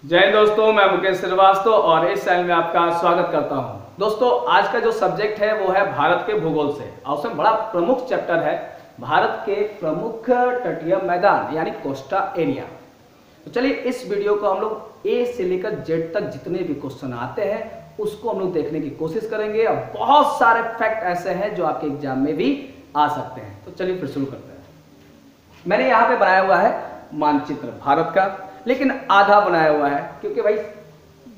जय दोस्तों, मैं मुकेश श्रीवास्तव और इस चैनल में आपका स्वागत करता हूं। दोस्तों, आज का जो सब्जेक्ट है वो है भारत के भूगोल से और उसमें बड़ा प्रमुख चैप्टर है भारत के प्रमुख तटीय मैदान यानी कोस्टा एरिया। तो चलिए इस वीडियो को हम लोग ए से लेकर जेड तक जितने भी क्वेश्चन आते हैं उसको हम लोग देखने की कोशिश करेंगे और बहुत सारे फैक्ट ऐसे हैं जो आपके एग्जाम में भी आ सकते हैं। तो चलिए फिर शुरू करते हैं। मैंने यहाँ पे बनाया हुआ है मानचित्र भारत का, लेकिन आधा बनाया हुआ है क्योंकि भाई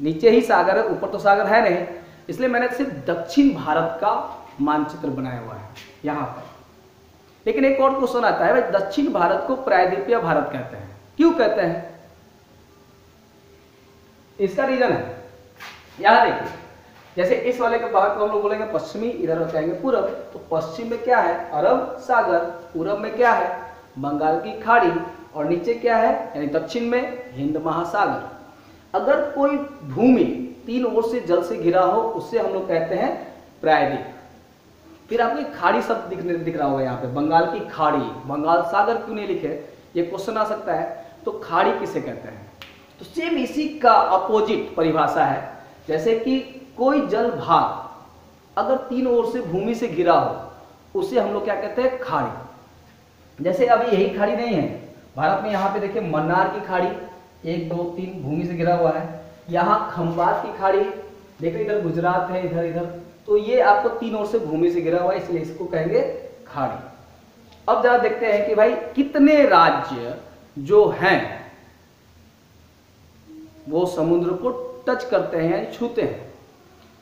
नीचे ही सागर है, ऊपर तो सागर है नहीं, इसलिए मैंने सिर्फ दक्षिण भारत का मानचित्र बनाया हुआ है यहाँ पर। लेकिन एक और क्वेश्चन आता है, भाई दक्षिण भारत को प्रायद्वीपीय भारत कहते हैं, क्यों कहते हैं? इसका रीजन है, यहाँ देखिए, जैसे इस वाले के भाग को हम लोग बोलेंगे पश्चिमी, इधर जाएंगे पूरब, तो पश्चिम में क्या है? अरब सागर, पूरब में क्या है? बंगाल की खाड़ी, और नीचे क्या है यानी दक्षिण में हिंद महासागर। अगर कोई भूमि तीन ओर से जल से घिरा हो उसे हम लोग कहते हैं प्रायद्वीप। फिर आपको खाड़ी शब्द दिख रहा होगा यहाँ पे, बंगाल की खाड़ी, बंगाल सागर क्यों नहीं लिखे, ये क्वेश्चन आ सकता है। तो खाड़ी किसे कहते हैं? तो सेम इसी का अपोजिट परिभाषा है, जैसे कि कोई जल भाग अगर तीन ओर से भूमि से घिरा हो उसे हम लोग क्या कहते हैं? खाड़ी। जैसे अभी यही खाड़ी नहीं है भारत में, यहाँ पे देखिए मन्नार की खाड़ी 1 2 3 भूमि से घिरा हुआ है, यहाँ खंबात की खाड़ी देखिए, इधर गुजरात है, इधर इधर, तो ये आपको तीन ओर से भूमि से घिरा हुआ है, इसलिए इसको कहेंगे खाड़ी। अब जरा देखते हैं कि भाई कितने राज्य जो हैं वो समुद्र को टच करते हैं, छूते हैं।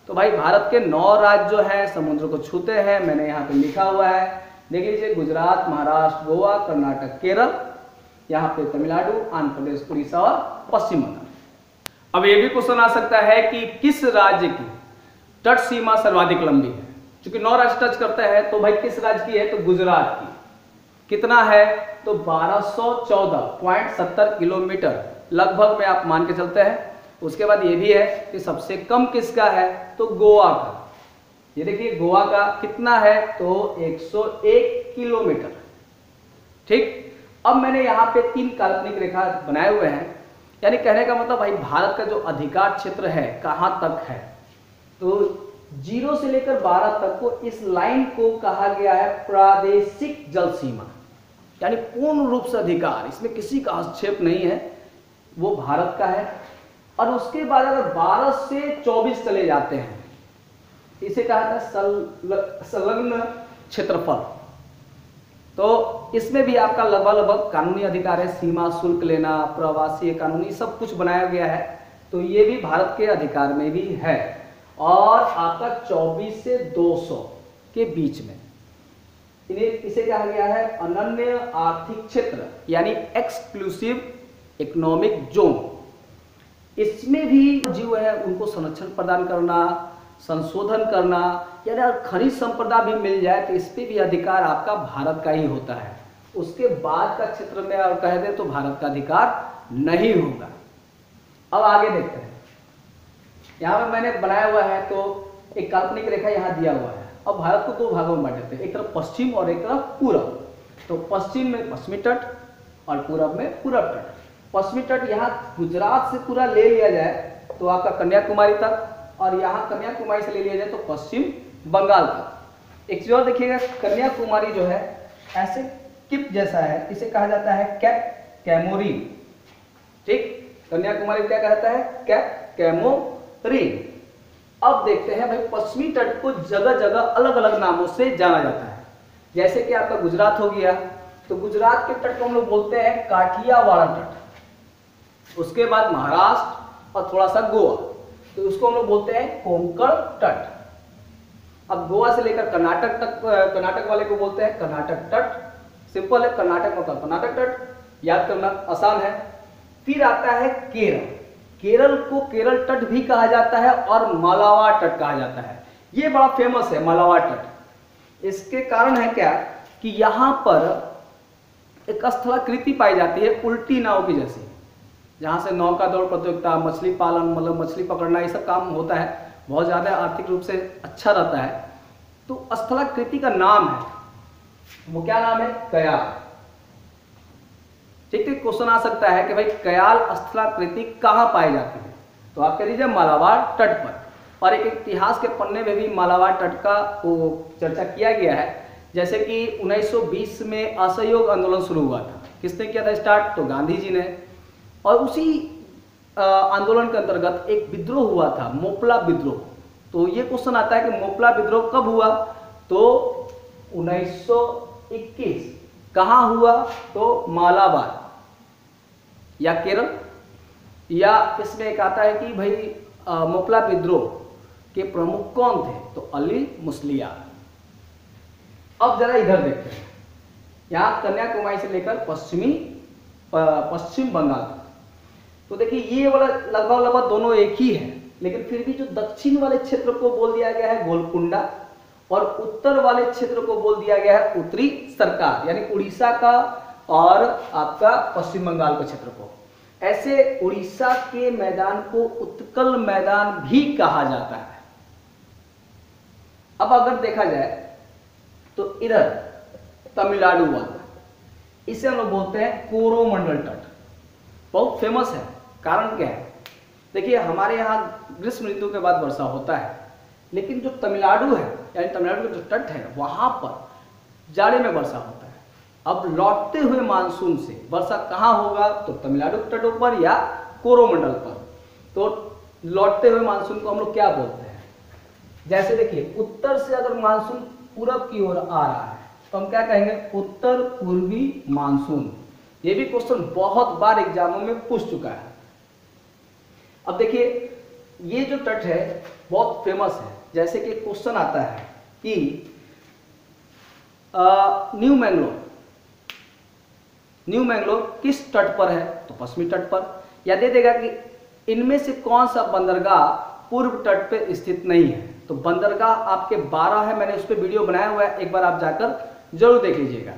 तो भाई भारत के 9 राज्य जो हैं समुद्र को छूते हैं, मैंने यहाँ पे लिखा हुआ है, देख लीजिए, गुजरात, महाराष्ट्र, गोवा, कर्नाटक, केरल, यहाँ पे तमिलनाडु, आंध्र प्रदेश, उड़ीसा और पश्चिम बंगाल। अब ये भी क्वेश्चन आ सकता है कि किस राज्य की तट सीमा सर्वाधिक लंबी है? क्योंकि 9 राज्य टच करते हैं, तो भाई किस राज्य की है? तो गुजरात की। कितना है? तो 1214.70 किलोमीटर लगभग में आप मान के चलते हैं। उसके बाद ये भी है कि सबसे कम किसका है? तो गोवा का। ये देखिए गोवा का कितना है? तो 101 किलोमीटर। ठीक, अब मैंने यहाँ पे 3 काल्पनिक रेखा बनाए हुए हैं, यानी कहने का मतलब भाई भारत का जो अधिकार क्षेत्र है कहाँ तक है, तो 0 से लेकर 12 तक को इस लाइन को कहा गया है प्रादेशिक जल सीमा, यानी पूर्ण रूप से अधिकार, इसमें किसी का हस्तक्षेप नहीं है, वो भारत का है। और उसके बाद अगर 12 से 24 चले जाते हैं, इसे कहा जाता है संलग्न क्षेत्रफल, तो इसमें भी आपका लगभग कानूनी अधिकार है, सीमा शुल्क लेना, प्रवासी कानूनी, सब कुछ बनाया गया है, तो ये भी भारत के अधिकार में भी है। और आपका 24 से 200 के बीच में इसे कहा गया है अनन्य आर्थिक क्षेत्र, यानी एक्सक्लूसिव इकोनॉमिक जोन। इसमें भी जीव है उनको संरक्षण प्रदान करना, संशोधन करना, यानी खनिज संपदा भी मिल जाए तो इस पे भी अधिकार आपका भारत का ही होता है। उसके बाद का क्षेत्र में और कह दें तो भारत का अधिकार नहीं होगा। अब आगे देखते हैं, यहाँ पे मैंने बनाया हुआ है, तो एक काल्पनिक रेखा यहाँ दिया हुआ है। अब भारत को 2 भागों में बांट देते हैं, एक तरफ पश्चिम और एक तरफ पूरब। तो पश्चिम में पश्चिमी तट और पूरब में पूरब तट। पश्चिमी तट यहाँ गुजरात से पूरा ले लिया जाए तो आपका कन्याकुमारी तक, और यहाँ कन्याकुमारी से ले लिया जाए तो पश्चिम बंगाल तक। एक चीज और देखिएगा, कन्याकुमारी जो है ऐसे किप जैसा है, इसे कहा जाता है कैप कैमोरीन। ठीक, कन्याकुमारी क्या कहता है? कैप कैमोरीन। अब देखते हैं भाई पश्चिमी तट को जगह जगह अलग अलग नामों से जाना जाता है। जैसे कि आपका गुजरात हो गया, तो गुजरात के तट को हम लोग बोलते हैं काठियावाड़ तट। उसके बाद महाराष्ट्र और थोड़ा सा गोवा, तो उसको हम लोग बोलते हैं कोंकण तट। अब गोवा से लेकर कर्नाटक तक, कर्नाटक वाले को बोलते हैं कर्नाटक तट। सिंपल है, कर्नाटक मतलब कर्नाटक तट, याद करना आसान है। फिर आता है केरल। केरल को केरल तट भी कहा जाता है और मालाबार तट कहा जाता है। ये बड़ा फेमस है मालाबार तट। इसके कारण है क्या कि यहाँ पर एक स्थलाकृति पाई जाती है उल्टी नाव की जैसी, जहाँ से नौका दौड़ प्रतियोगिता, मछली पालन, मतलब मछली पकड़ना, ये सब काम होता है, बहुत ज़्यादा आर्थिक रूप से अच्छा रहता है। तो स्थलाकृति का नाम है, वो क्या नाम है? कयार। ठीक ठीक क्वेश्चन आ सकता है कि भाई कयाल स्थलाकृति कहाँ पाई जाती है, तो आप कह दीजिए मालाबार तट पर। और एक इतिहास के पन्ने में भी मालाबार तट का वो चर्चा किया गया है, जैसे कि 1920 में असहयोग आंदोलन शुरू हुआ था। किसने किया था स्टार्ट, तो गांधी जी ने। और उसी आंदोलन के अंतर्गत एक विद्रोह हुआ था, मोपला विद्रोह। तो ये क्वेश्चन आता है कि मोपला विद्रोह कब हुआ, तो 1921। कहाँ हुआ, तो मालाबार या केरल। या इसमें एक आता है कि भाई मोपला विद्रोह के प्रमुख कौन थे, तो अली मुस्लियार। अब जरा इधर देखते हैं, यहाँ कन्याकुमारी से लेकर पश्चिम बंगाल तक। तो देखिए ये वाला लगभग दोनों एक ही है, लेकिन फिर भी जो दक्षिण वाले क्षेत्र को बोल दिया गया है गोलकुंडा, और उत्तर वाले क्षेत्र को बोल दिया गया है उत्तरी सरकार, यानी उड़ीसा का और आपका पश्चिम बंगाल का क्षेत्र को। ऐसे उड़ीसा के मैदान को उत्कल मैदान भी कहा जाता है। अब अगर देखा जाए तो इधर तमिलनाडु वाला, इसे हम लोग बोलते हैं कोरोमंडल तट। बहुत फेमस है, कारण क्या है, देखिए हमारे यहाँ ग्रीष्म ऋतु के बाद वर्षा होता है, लेकिन जो तमिलनाडु है यानी तमिलनाडु का जो तट है वहां पर जाड़े में वर्षा होता है। अब लौटते हुए मानसून से वर्षा कहाँ होगा, तो तमिलनाडु के तटों पर या कोरोमंडल पर। तो लौटते हुए मानसून को हम लोग क्या बोलते हैं, जैसे देखिए उत्तर से अगर मानसून पूरब की ओर आ रहा है तो हम क्या कहेंगे, उत्तर पूर्वी मानसून। ये भी क्वेश्चन बहुत बार एग्जामों में पूछ चुका है। अब देखिए ये जो तट है बहुत फेमस है, जैसे कि क्वेश्चन आता है कि न्यू मैंगलोर किस तट पर है, तो पश्चिमी तट पर। या दे देगा कि इनमें से कौन सा बंदरगाह पूर्व तट पे स्थित नहीं है, तो बंदरगाह आपके 12 है, मैंने उस पर वीडियो बनाया हुआ है, एक बार आप जाकर जरूर देख लीजिएगा।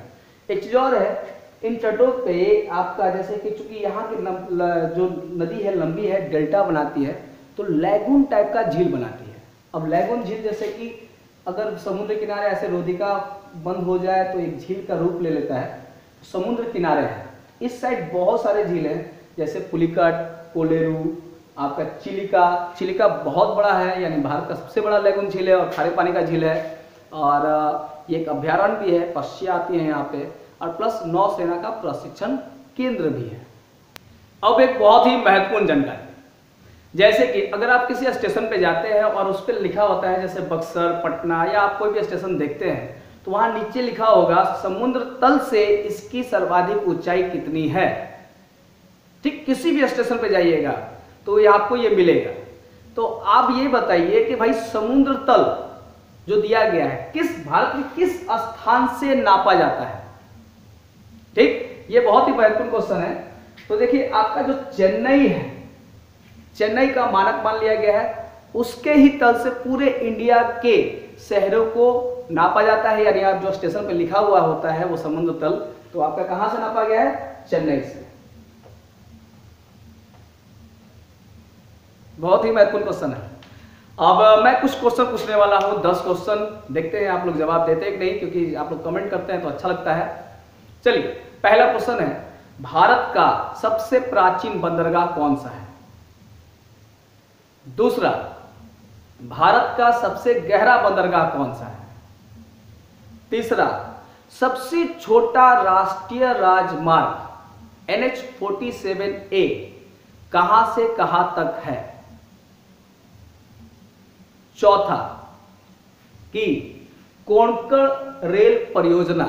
एक चीज और है, इन तटों पे आपका जैसे कि चूंकि यहाँ की जो नदी है लंबी है, डेल्टा बनाती है, तो लैगून टाइप का झील बनाती है। अब लैगून झील जैसे कि अगर समुद्र किनारे ऐसे रोधिका बंद हो जाए तो एक झील का रूप ले लेता है। समुद्र किनारे है, इस साइड बहुत सारे झील हैं, जैसे पुलिकट, कोलेरू, आपका चिलिका बहुत बड़ा है, यानी भारत का सबसे बड़ा लैगून झील है और खारे पानी का झील है। और ये एक अभ्यारण्य भी है, पक्षियाँ आती हैं यहाँ पे, और प्लस नौसेना का प्रशिक्षण केंद्र भी है। अब एक बहुत ही महत्वपूर्ण जानकारी, जैसे कि अगर आप किसी स्टेशन पे जाते हैं और उस पर लिखा होता है जैसे बक्सर, पटना, या आप कोई भी स्टेशन देखते हैं तो वहां नीचे लिखा होगा समुद्र तल से इसकी सर्वाधिक ऊंचाई कितनी है। ठीक, किसी भी स्टेशन पे जाइएगा तो ये आपको ये मिलेगा। तो आप ये बताइए कि भाई समुद्र तल जो दिया गया है किस भारत में किस स्थान से नापा जाता है। ठीक, ये बहुत ही महत्वपूर्ण क्वेश्चन है। तो देखिए आपका जो चेन्नई है, चेन्नई का मानक मान लिया गया है, उसके ही तल से पूरे इंडिया के शहरों को नापा जाता है। यानी आप जो स्टेशन पे लिखा हुआ होता है वो समुद्र तल, तो आपका कहां से नापा गया है, चेन्नई से। बहुत ही महत्वपूर्ण क्वेश्चन है। अब मैं कुछ क्वेश्चन पूछने वाला हूं, 10 क्वेश्चन, देखते हैं आप लोग जवाब देते हैं कि नहीं, क्योंकि आप लोग कमेंट करते हैं तो अच्छा लगता है। चलिए, पहला क्वेश्चन है, भारत का सबसे प्राचीन बंदरगाह कौन सा है। दूसरा, भारत का सबसे गहरा बंदरगाह कौन सा है। तीसरा, सबसे छोटा राष्ट्रीय राजमार्ग NH-47A कहां से कहां तक है। चौथा, कि कोंकण रेल परियोजना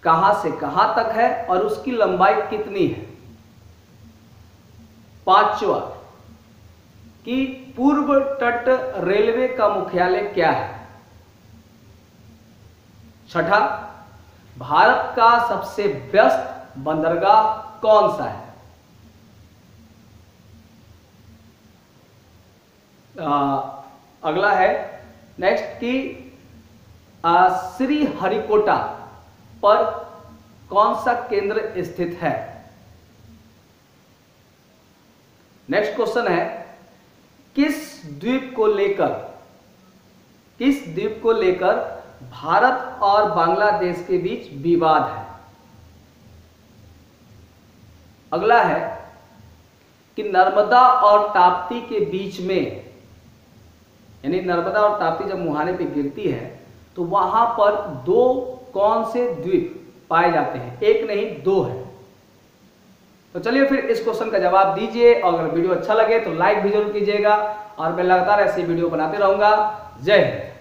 कहां से कहां तक है और उसकी लंबाई कितनी है। पांचवा, कि पूर्व तट रेलवे का मुख्यालय क्या है। छठा, भारत का सबसे व्यस्त बंदरगाह कौन सा है। अगला है नेक्स्ट कि श्रीहरिकोटा पर कौन सा केंद्र स्थित है। नेक्स्ट क्वेश्चन है, किस द्वीप को लेकर भारत और बांग्लादेश के बीच विवाद है। अगला है कि नर्मदा और ताप्ती के बीच में, यानी नर्मदा और ताप्ती जब मुहाने पे गिरती है तो वहां पर दो कौन से द्वीप पाए जाते हैं? एक नहीं, दो है। तो चलिए फिर इस क्वेश्चन का जवाब दीजिए, और अगर वीडियो अच्छा लगे तो लाइक भी जरूर कीजिएगा, और मैं लगातार ऐसी वीडियो बनाते रहूंगा। जय हिंद।